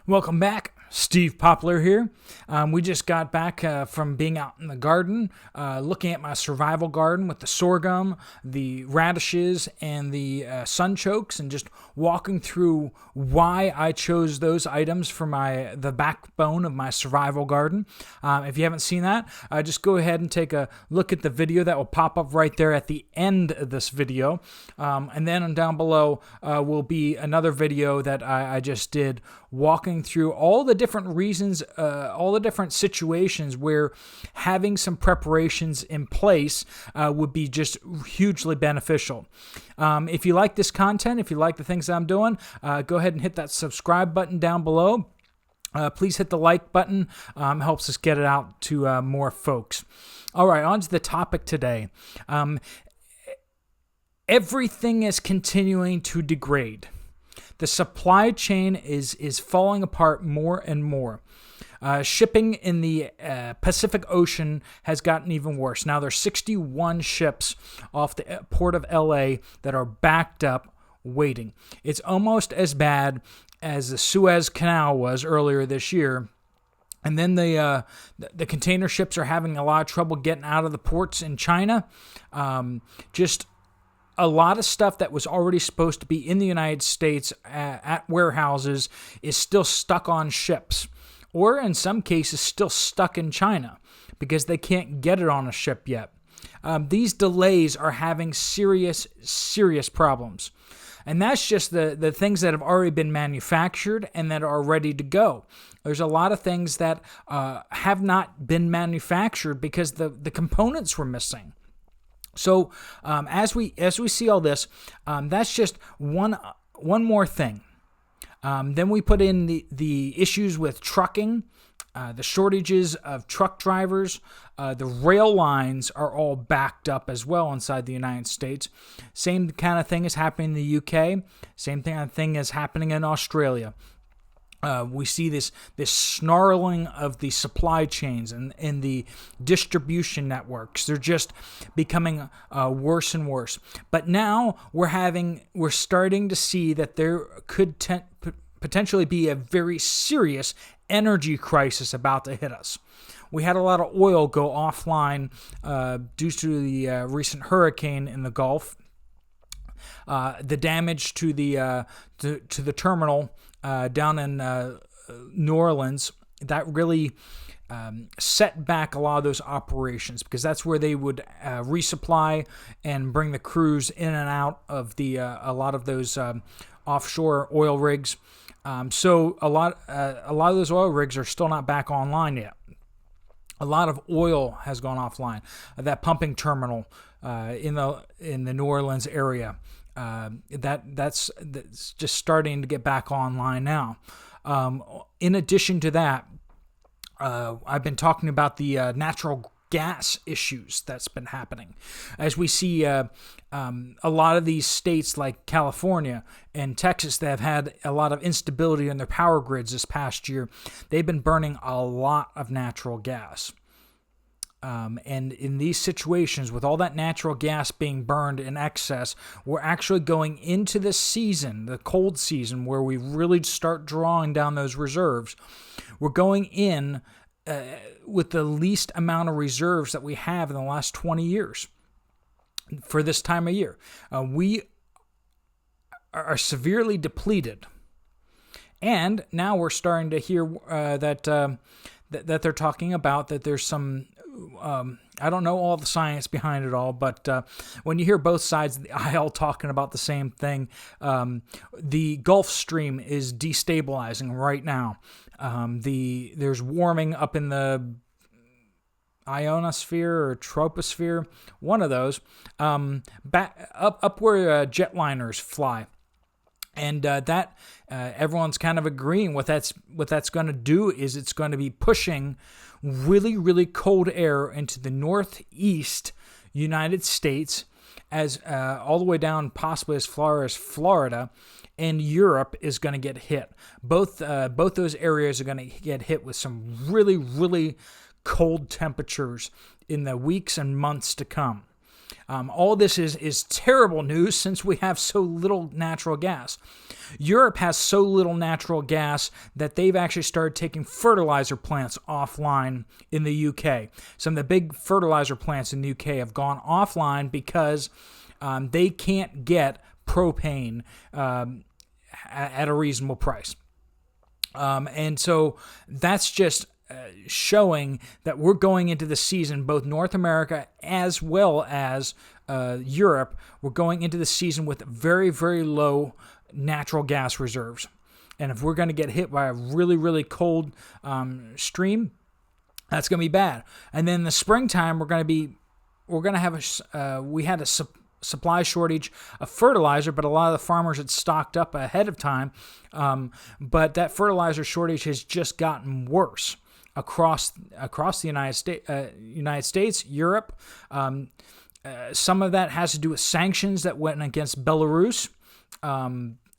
Welcome back. Steve Poplar here. We just got back from being out in the garden, looking at my survival garden with the sorghum, the radishes, and the sunchokes, and just walking through why I chose those items for the backbone of my survival garden. If you haven't seen that, just go ahead and take a look at the video that will pop up right there at the end of this video. And then down below will be another video that I just did walking through all the different reasons, all the different situations where having some preparations in place would be just hugely beneficial. If you like this content, if you like the things that I'm doing, go ahead and hit that subscribe button down below. Please hit the like button. Helps us get it out to more folks. All right, on to the topic today. Everything is continuing to degrade. The supply chain is falling apart more and more. Shipping in the Pacific Ocean has gotten even worse. Now there's 61 ships off the port of LA that are backed up waiting. It's almost as bad as the Suez Canal was earlier this year. And then the container ships are having a lot of trouble getting out of the ports in China. Just a lot of stuff that was already supposed to be in the United States at warehouses is still stuck on ships, or in some cases still stuck in China because they can't get it on a ship yet. These delays are having serious problems. And that's just the things that have already been manufactured and that are ready to go. There's a lot of things that have not been manufactured because the components were missing. So as we see all this, that's just one more thing. Then we put in the issues with trucking, the shortages of truck drivers. The rail lines are all backed up as well inside the United States. Same kind of thing is happening in the UK. Same kind of thing is happening in Australia. We see this snarling of the supply chains and the distribution networks. They're just becoming worse and worse. But now we're starting to see that there could potentially be a very serious energy crisis about to hit us. We had a lot of oil go offline due to the recent hurricane in the Gulf. The damage to the terminal down in New Orleans, that really set back a lot of those operations because that's where they would resupply and bring the crews in and out of a lot of those offshore oil rigs. So a lot of those oil rigs are still not back online yet. A lot of oil has gone offline. That pumping terminal in the New Orleans area. That's just starting to get back online now. In addition to that, I've been talking about the natural gas issues that's been happening. As we see a lot of these states like California and Texas that have had a lot of instability in their power grids this past year, they've been burning a lot of natural gas. And in these situations, with all that natural gas being burned in excess, we're actually going into the season, the cold season, where we really start drawing down those reserves. We're going in with the least amount of reserves that we have in the last 20 years for this time of year. We are severely depleted. And now we're starting to hear that they're talking about that there's some... I don't know all the science behind it all, but when you hear both sides of the aisle talking about the same thing, the Gulf Stream is destabilizing right now. There's warming up in the ionosphere or troposphere, one of those, back up where jetliners fly. And everyone's kind of agreeing what that's going to do is it's going to be pushing really, really cold air into the northeast United States, as all the way down possibly as far as Florida, and Europe is going to get hit. Both those areas are going to get hit with some really, really cold temperatures in the weeks and months to come. All this is terrible news since we have so little natural gas. Europe has so little natural gas that they've actually started taking fertilizer plants offline in the UK. Some of the big fertilizer plants in the UK have gone offline because they can't get propane at a reasonable price. And so that's just showing that we're going into the season, both North America as well as Europe, we're going into the season with very, very low natural gas reserves. And if we're going to get hit by a really, really cold stream, that's going to be bad. And then in the springtime, we're going to have we had a supply shortage of fertilizer, but a lot of the farmers had stocked up ahead of time. But that fertilizer shortage has just gotten worse across the United States, Europe. Some of that has to do with sanctions that went against Belarus.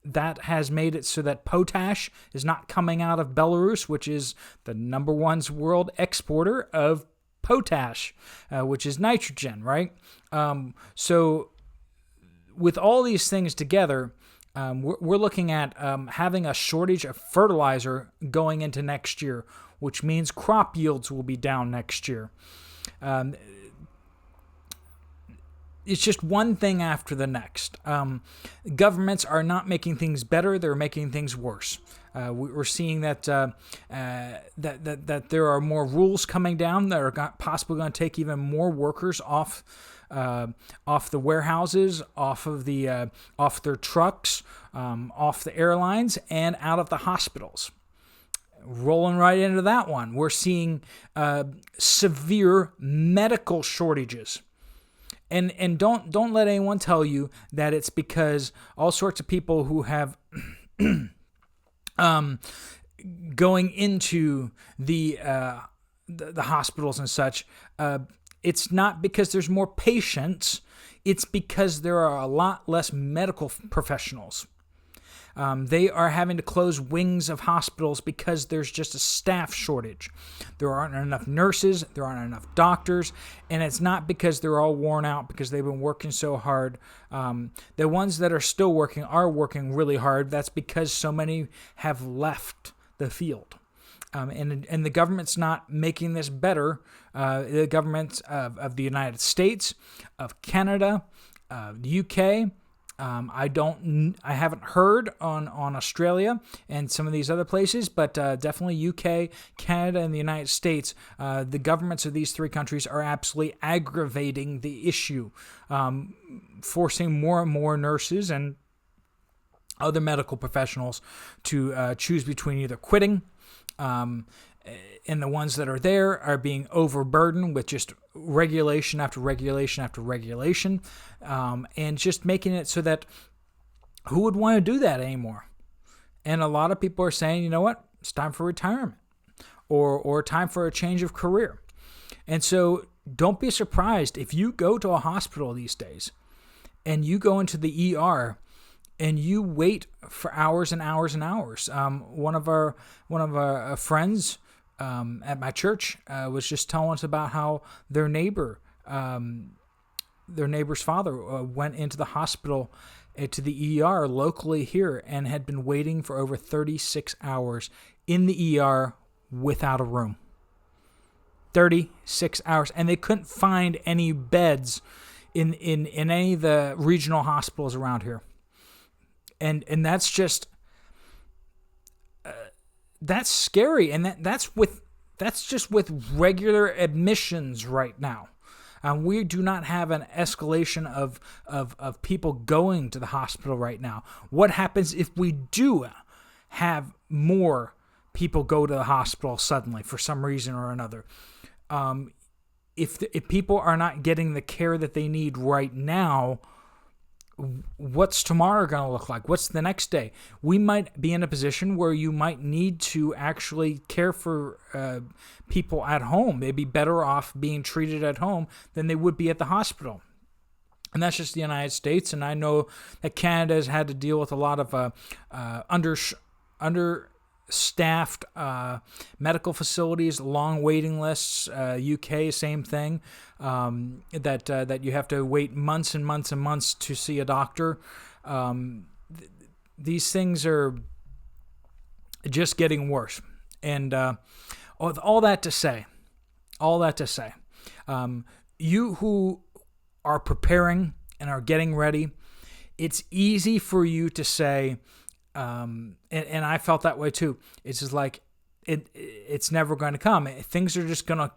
That has made it so that potash is not coming out of Belarus, which is the number one world exporter of potash, which is nitrogen, right? So with all these things together, we're looking at having a shortage of fertilizer going into next year, which means crop yields will be down next year. It's just one thing after the next. Governments are not making things better; they're making things worse. We're seeing that that there are more rules coming down that are possibly going to take even more workers off the warehouses, off their trucks, off the airlines, and out of the hospitals. Rolling right into that one, we're seeing severe medical shortages. And don't let anyone tell you that it's because all sorts of people who have going into the hospitals and such. It's not because there's more patients. It's because there are a lot less medical professionals. They are having to close wings of hospitals because there's just a staff shortage. There aren't enough nurses, there aren't enough doctors, and it's not because they're all worn out because they've been working so hard. The ones that are still working are working really hard. That's because so many have left the field. And the government's not making this better. The governments of the United States, of Canada, the UK, I haven't heard on Australia and some of these other places, but definitely UK, Canada, and the United States. The governments of these three countries are absolutely aggravating the issue, forcing more and more nurses and other medical professionals to choose between either quitting, and the ones that are there are being overburdened with just regulation after regulation after regulation, and just making it so that who would want to do that anymore? And a lot of people are saying, you know what, it's time for retirement or time for a change of career. And so don't be surprised if you go to a hospital these days and you go into the ER and you wait for hours and hours and hours. One of our friends at my church was just telling us about how their neighbor's father went into the hospital to the ER locally here and had been waiting for over 36 hours in the ER without a room. 36 hours, and they couldn't find any beds in any of the regional hospitals around here. And that's just that's scary, and that's just with regular admissions right now. We do not have an escalation of people going to the hospital right now. What happens if we do have more people go to the hospital suddenly for some reason or another? If people are not getting the care that they need right now, what's tomorrow going to look like? What's the next day? We might be in a position where you might need to actually care for people at home. They'd be better off being treated at home than they would be at the hospital. And that's just the United States. And I know that Canada has had to deal with a lot of staffed medical facilities, long waiting lists. UK, same thing. That you have to wait months and months and months to see a doctor. These things are just getting worse. And with all that to say, you who are preparing and are getting ready, it's easy for you to say, and I felt that way too. It's just like it's never going to come. Things are just going to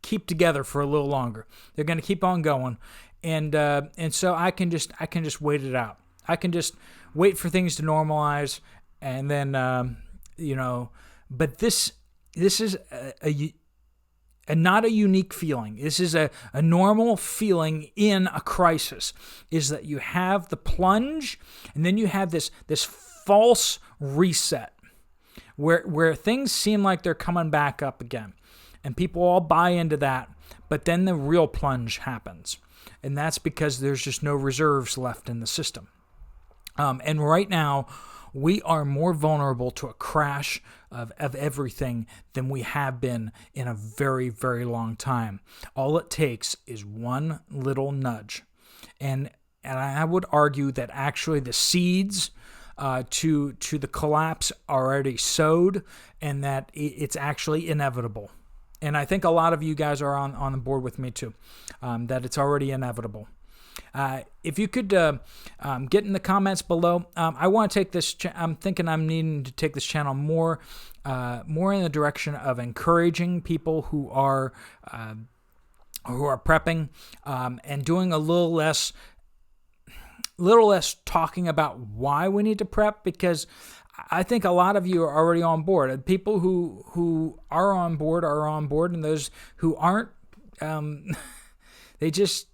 keep together for a little longer. They're going to keep on going, and so I can just wait it out. I can just wait for things to normalize, and then But this is not a unique feeling. This is a normal feeling in a crisis, is that you have the plunge and then you have this false reset where things seem like they're coming back up again. And people all buy into that, but then the real plunge happens. And that's because there's just no reserves left in the system. And right now, we are more vulnerable to a crash of everything than we have been in a very, very long time. All it takes is one little nudge. And I would argue that actually the seeds to the collapse are already sowed, and that it's actually inevitable. And I think a lot of you guys are on the board with me too, that it's already inevitable. If you could get in the comments below, I want to take this. I'm thinking I'm needing to take this channel more in the direction of encouraging people who are prepping, and doing a little less talking about why we need to prep, because I think a lot of you are already on board. People who are on board, and those who aren't, they just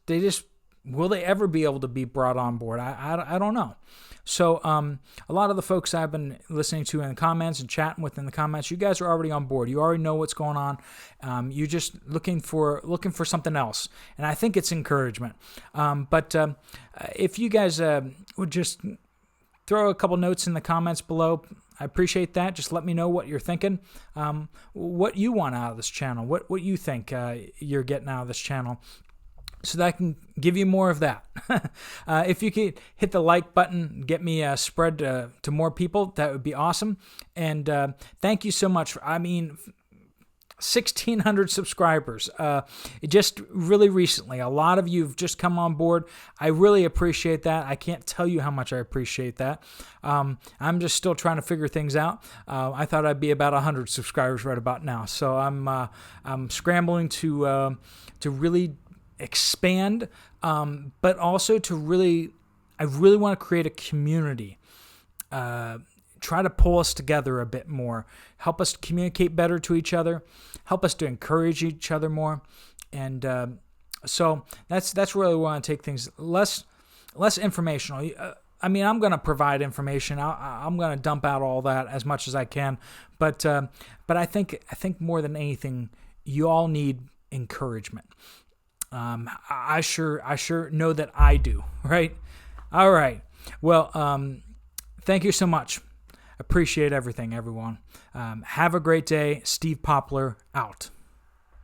will they ever be able to be brought on board? I don't know. So a lot of the folks I've been listening to in the comments and chatting with in the comments, you guys are already on board. You already know what's going on. You're just looking for something else, and I think it's encouragement. But if you guys would just throw a couple notes in the comments below, I appreciate that. Just let me know what you're thinking, what you want out of this channel, what you think you're getting out of this channel, so that I can give you more of that. If you could hit the like button, get me spread to more people, that would be awesome. And thank you so much. 1,600 subscribers. Just really recently, a lot of you have just come on board. I really appreciate that. I can't tell you how much I appreciate that. I'm just still trying to figure things out. I thought I'd be about 100 subscribers right about now. So I'm scrambling to really expand, but also I really want to create a community. Try to pull us together a bit more, help us communicate better to each other, help us to encourage each other more, and so that's really where I want to take things less informational. I'm going to provide information. I'm going to dump out all that as much as I can, but I think more than anything, you all need encouragement. I sure know that I do, right? All right. Well, thank you so much. Appreciate everything, everyone. Have a great day. Steve Poplar, out.